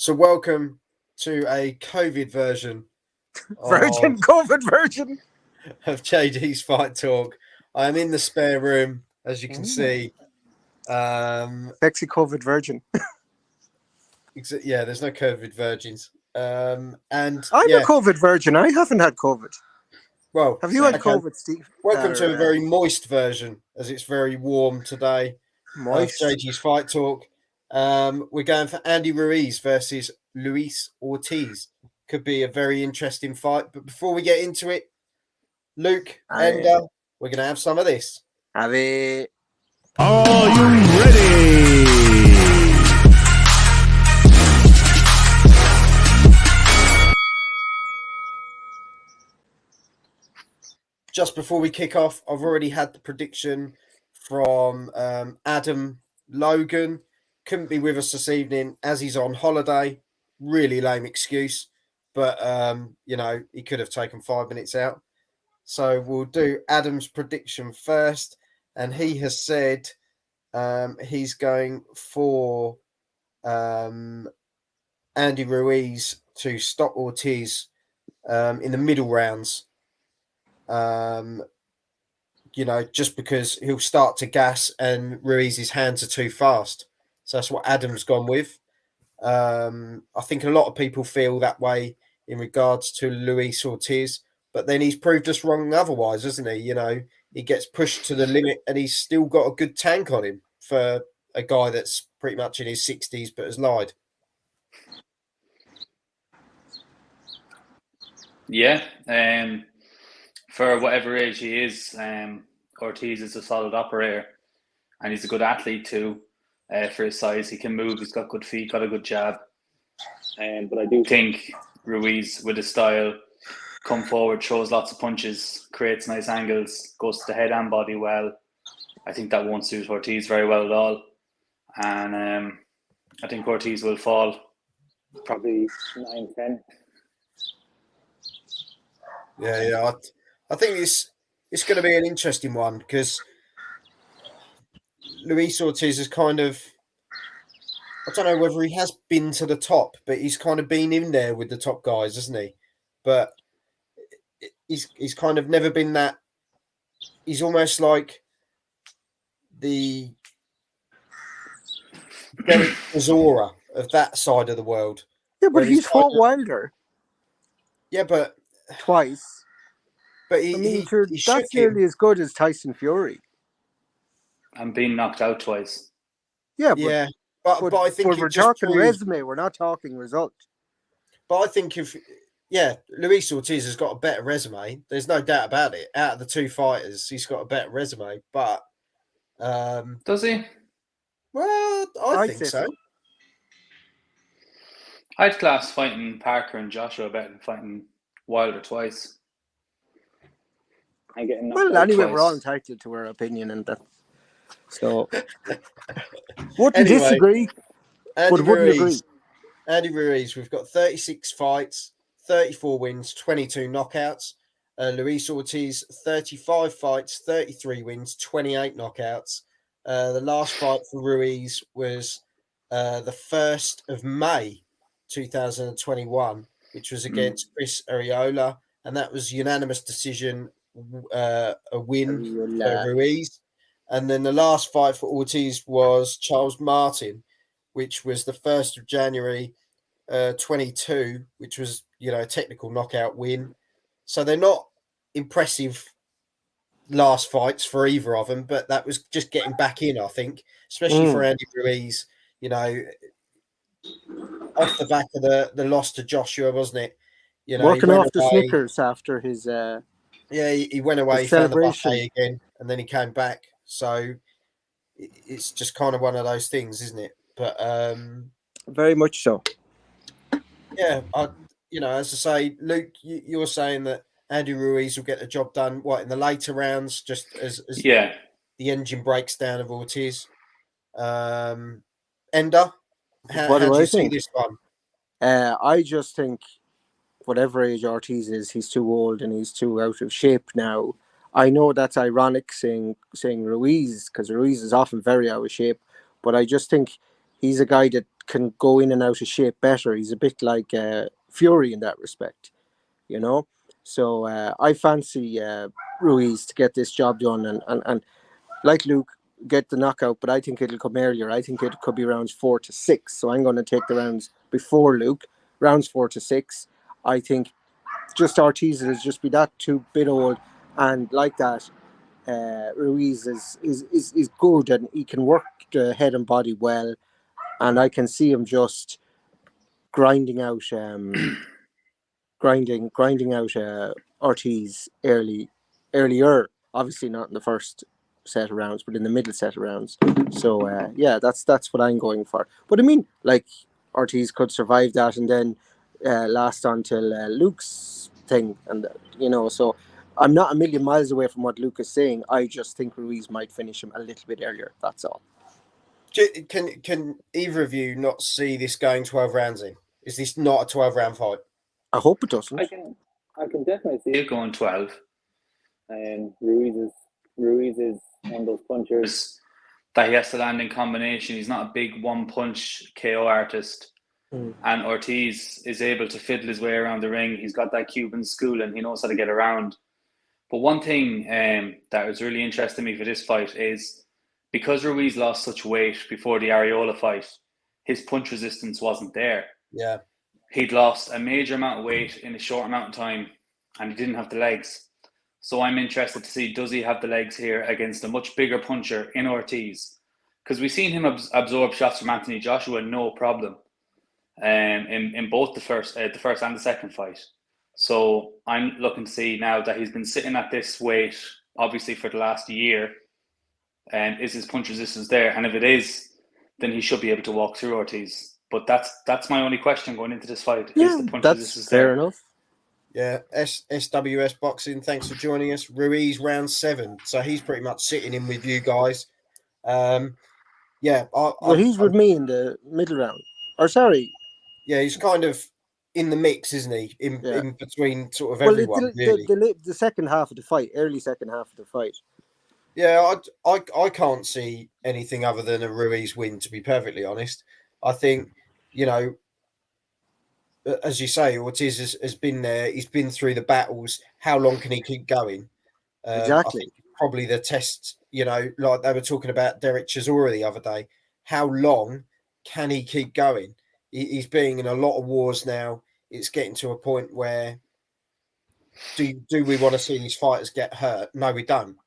So welcome to a COVID version COVID version. of JD's Fight Talk. I am in the spare room, as you can see. Sexy COVID virgin. Yeah, there's no COVID virgins. And I'm a COVID virgin. I haven't had COVID. Well, have you had COVID, Steve? Welcome to a very moist version, as it's very warm today. Moist. JG's Fight Talk. We're going for Andy Ruiz versus Luis Ortiz. Could be a very interesting fight. But before we get into it, Luke, we're going to have some of this. Have it. Are you ready? Just before we kick off, I've already had the prediction from Adam Logan. Couldn't be with us this evening as he's on holiday. Really lame excuse. But, he could have taken 5 minutes out. So we'll do Adam's prediction first. And he has said he's going for Andy Ruiz to stop Ortiz in the middle rounds. Just because he'll start to gas and Ruiz's hands are too fast. So that's what Adam's gone with. I think a lot of people feel that way in regards to Luis Ortiz, but then he's proved us wrong otherwise, hasn't he? He gets pushed to the limit and he's still got a good tank on him for a guy that's pretty much in his 60s but has lied. Yeah, for whatever age he is, Ortiz is a solid operator and he's a good athlete too. For his size, he can move, he's got good feet, got a good jab. But I do think Ruiz, with his style, come forward, throws lots of punches, creates nice angles, goes to the head and body well. I think that won't suit Ortiz very well at all. And I think Ortiz will fall probably 9-10. Yeah. I think it's going to be an interesting one because Luis Ortiz is kind of, I don't know whether he has been to the top, but he's kind of been in there with the top guys, hasn't he? But he's kind of never been that. He's almost like the Derek Chisora of that side of the world. Yeah, but he's fought Wilder. Yeah, but twice. But that's nearly as good as Tyson Fury. And being knocked out twice. Yeah, but I think we're talking resume. We're not talking result. But I think Luis Ortiz has got a better resume. There's no doubt about it. Out of the two fighters, he's got a better resume. But does he? Well, I think so. I'd class fighting Parker and Joshua better than fighting Wilder twice. Well, anyway, we're all entitled to our opinion and that. So, wouldn't disagree, but wouldn't agree. Andy Ruiz, we've got 36 fights, 34 wins, 22 knockouts. Luis Ortiz, 35 fights, 33 wins, 28 knockouts. The last fight for Ruiz was the 1st of May, 2021, which was against Chris Arreola, and that was unanimous decision, a win for Ruiz. And then the last fight for Ortiz was Charles Martin, which was the 1st of January 22, which was, a technical knockout win. So they're not impressive last fights for either of them, but that was just getting back in, I think, especially for Andy Ruiz, off the back of the loss to Joshua, wasn't it? Working off the Snickers after his... he went away, found the buffet again, and then he came back. So it's just kind of one of those things, isn't it? But very much so. Yeah, as I say, Luke, you're saying that Andy Ruiz will get the job done. What, in the later rounds, just as the engine breaks down of Ortiz. Ender, how do you see this one? I just think whatever age Ortiz is, he's too old and he's too out of shape now. I know that's ironic saying Ruiz, because Ruiz is often very out of shape, but I just think he's a guy that can go in and out of shape better. He's a bit like Fury in that respect, you know. So I fancy Ruiz to get this job done and like Luke, get the knockout, but I think it'll come earlier. I think it could be rounds 4 to 6. So I'm going to take the rounds before Luke, rounds 4 to 6. I think just Ortiz will just be that too bit old, and like that, Ruiz is good and he can work the head and body well, and I can see him just grinding out Ortiz earlier. Obviously not in the first set of rounds, but in the middle set of rounds. So yeah, that's what I'm going for. But I mean, like, Ortiz could survive that and then last until Luke's thing, and you know. So I'm not a million miles away from what Luke is saying. I just think Ruiz might finish him a little bit earlier. That's all. Can either of you not see this going 12 rounds in? Is this not a 12-round fight? I hope it doesn't. I can definitely see It going 12. Ruiz is one of those punchers That he has to land in combination. He's not a big one-punch KO artist. And Ortiz is able to fiddle his way around the ring. He's got that Cuban school and he knows how to get around. But one thing that was really interesting to me for this fight is because Ruiz lost such weight before the Areola fight, his punch resistance wasn't there. Yeah. He'd lost a major amount of weight in a short amount of time and he didn't have the legs. So I'm interested to see, does he have the legs here against a much bigger puncher in Ortiz? Because we've seen him absorb shots from Anthony Joshua, no problem, in both the first and the second fight. So I'm looking to see now that he's been sitting at this weight, obviously for the last year, is his punch resistance there? And if it is, then he should be able to walk through Ortiz. But that's my only question going into this fight. Yeah, is the punch that's resistance fair there? enough. Yeah, SWS Boxing, thanks for joining us. Ruiz, round 7. So he's pretty much sitting in with you guys. Yeah. Well, he's with me in the middle round. Or sorry. Yeah, he's kind of in the mix, isn't he? In between sort of Well, everyone, really. the second half of the fight, early second half of the fight. Yeah, I can't see anything other than a Ruiz win, to be perfectly honest. I think, you know, as you say, Ortiz has been there. He's been through the battles. How long can he keep going? Exactly. I think probably the test, you know, like they were talking about Derek Chisora the other day. How long can he keep going? He's being in a lot of wars now. It's getting to a point where do we want to see these fighters get hurt? No, we don't.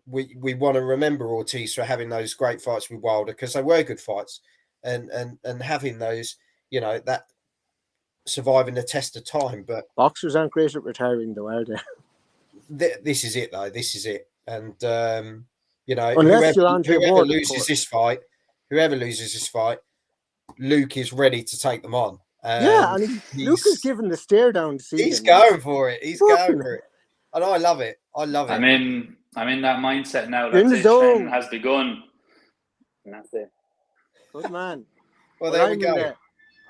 We want to remember Ortiz for having those great fights with Wilder because they were good fights, and having those, you know, that surviving the test of time. But boxers aren't great at retiring, though, are they? This is it, though. This is it, and you know, unless whoever loses this fight, Luke is ready to take them on. Yeah, and Luke is giving the stare down. He's going for it. He's going for it, and I love it. I love it. I'm in that mindset now. In the zone has begun, and that's it. Good man. Well, there we go.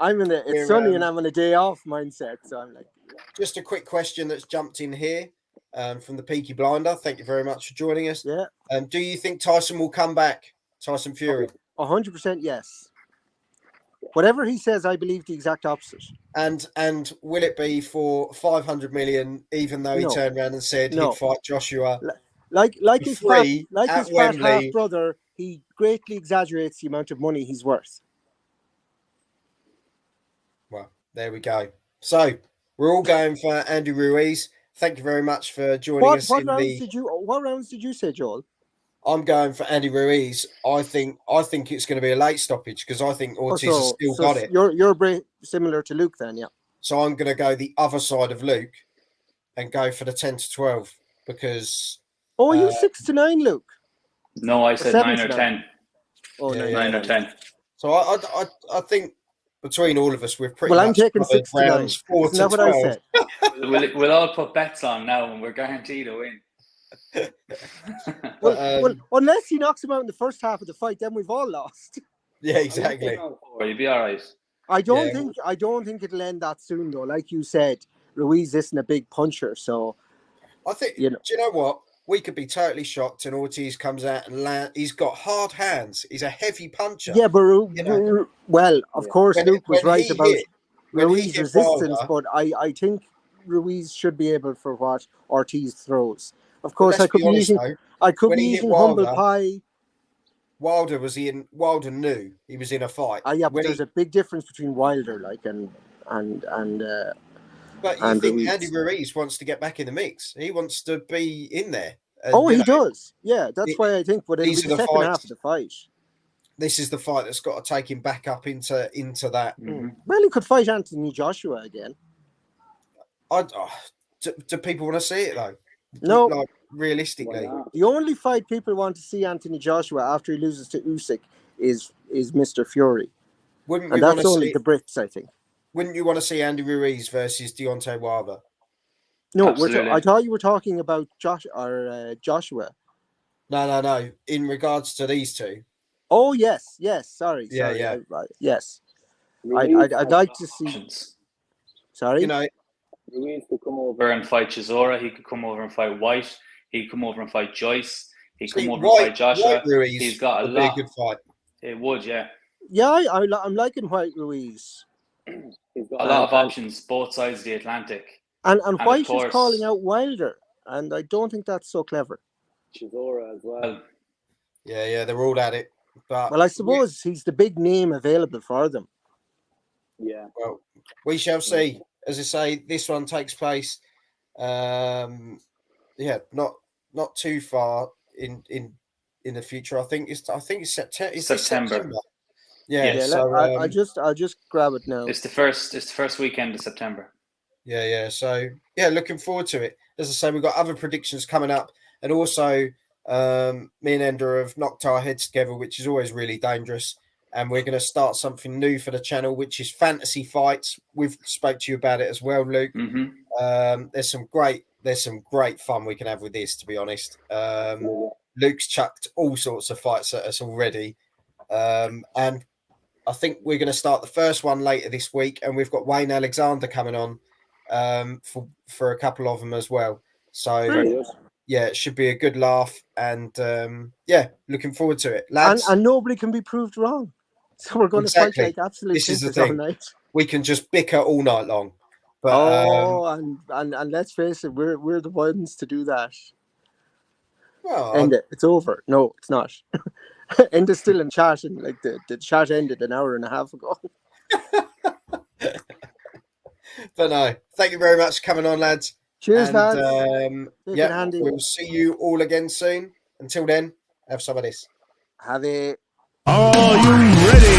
I'm in the it's sunny and I'm on a day off mindset, so I'm like. Just a quick question that's jumped in here from the Peaky Blinder. Thank you very much for joining us. Yeah. Do you think Tyson will come back? Tyson Fury? 100% yes. Whatever he says, I believe the exact opposite. And will it be for 500 million? Even though he turned around and said he'd fight Joshua, like his fat half brother, he greatly exaggerates the amount of money he's worth. Well, there we go. So we're all going for Andy Ruiz. Thank you very much for joining us. What rounds did you say, Joel? I'm going for Andy Ruiz. I think it's going to be a late stoppage because I think Ortiz has still got it. You're similar to Luke then, yeah. So I'm going to go the other side of Luke and go for the 10 to 12 because. Oh, you 6 to 9, Luke? No, I said 9 or 10. Oh, yeah, 9 or 10. So I think between all of us, we've pretty much. Well, I'm taking 6 to 9. 4 Isn't that 12. What I said? We'll all put bets on now, and we're guaranteed a win. well, unless he knocks him out in the first half of the fight, then we've all lost. Yeah, exactly. You'll be all right. I don't think it'll end that soon though. Like you said, Ruiz isn't a big puncher, so I think. Do you know what? we could be totally shocked, and Ortiz comes out and he's got hard hands. He's a heavy puncher. Yeah, but know. well, of Yeah. course, Luke was When right he about hit- when he Ruiz hit resistance, Wilder, but I think Ruiz should be able for what Ortiz throws. Of but course, let's be honest, though, I could when be he hit eating humble Wilder, pie. Wilder knew he was in a fight. Yeah, but When there's a big difference between Wilder, like and But you and think Ruiz. Andy Ruiz wants to get back in the mix? He wants to be in there. And, Oh, you he know, does. Yeah, that's why I think. But it'll be these the are the second half fights. of the fight. This is the fight that's got to take him back up into that. Mhm. Well, he could fight Anthony Joshua again. Do people want to see it though? No. Like Why realistically, not? The only fight people want to see Anthony Joshua after he loses to Usyk is Mr. Fury, wouldn't and we want that's to only see? the Brits, I think. Wouldn't you want to see Andy Ruiz versus Deontay Wilder? No, Absolutely. I thought you were talking about Joshua. No. In regards to these two, Oh yes. Sorry. Yeah. Yes, Ruiz I'd like to see. Options. Sorry. you know, Ruiz could come over. Over and fight Chisora. He could come over and fight White. He could come over and fight Joyce. He could see, come over and fight Joshua. White Ruiz He's got a would be a lot. good fight. It would, yeah. Yeah, I'm liking White Ruiz, He's got A lot of options, both sides of the Atlantic. and of White is course- calling out Wilder, and I don't think that's so clever. Chisora as well. Well, Yeah, they're all at it. But Well, I suppose he's the big name available for them. Yeah. we shall see. As I say, this one takes place. Not too far in the future. I think it's September. Is this September. September? Yeah. Yeah, So I'll just grab it now. it's the first weekend of September. yeah. So looking forward to it. As I say, we've got other predictions coming up, and also me and Ender have knocked our heads together, which is always really dangerous. And we're going to start something new for the channel, which is fantasy fights. We've spoke to you about it as well, Luke. Mm-hmm. There's some great fun we can have with this, to be honest. Luke's chucked all sorts of fights at us already, and I think we're going to start the first one later this week, and we've got Wayne Alexander coming on for a couple of them as well. So it should be a good laugh, and looking forward to it, lads. And nobody can be proved wrong. So we're going to Exactly. fight like absolute This is the thinkers all thing. night. We can just bicker all night long. But and let's face it, we're the ones to do that. well, End it. It's over. No, it's not. End is still in chat, and like the chat ended an hour and a half ago. but no, thank you very much for coming on, lads. Cheers, And, lads. Take it handy. we'll see you all again soon. Until then, have some of this. Have a Are you ready?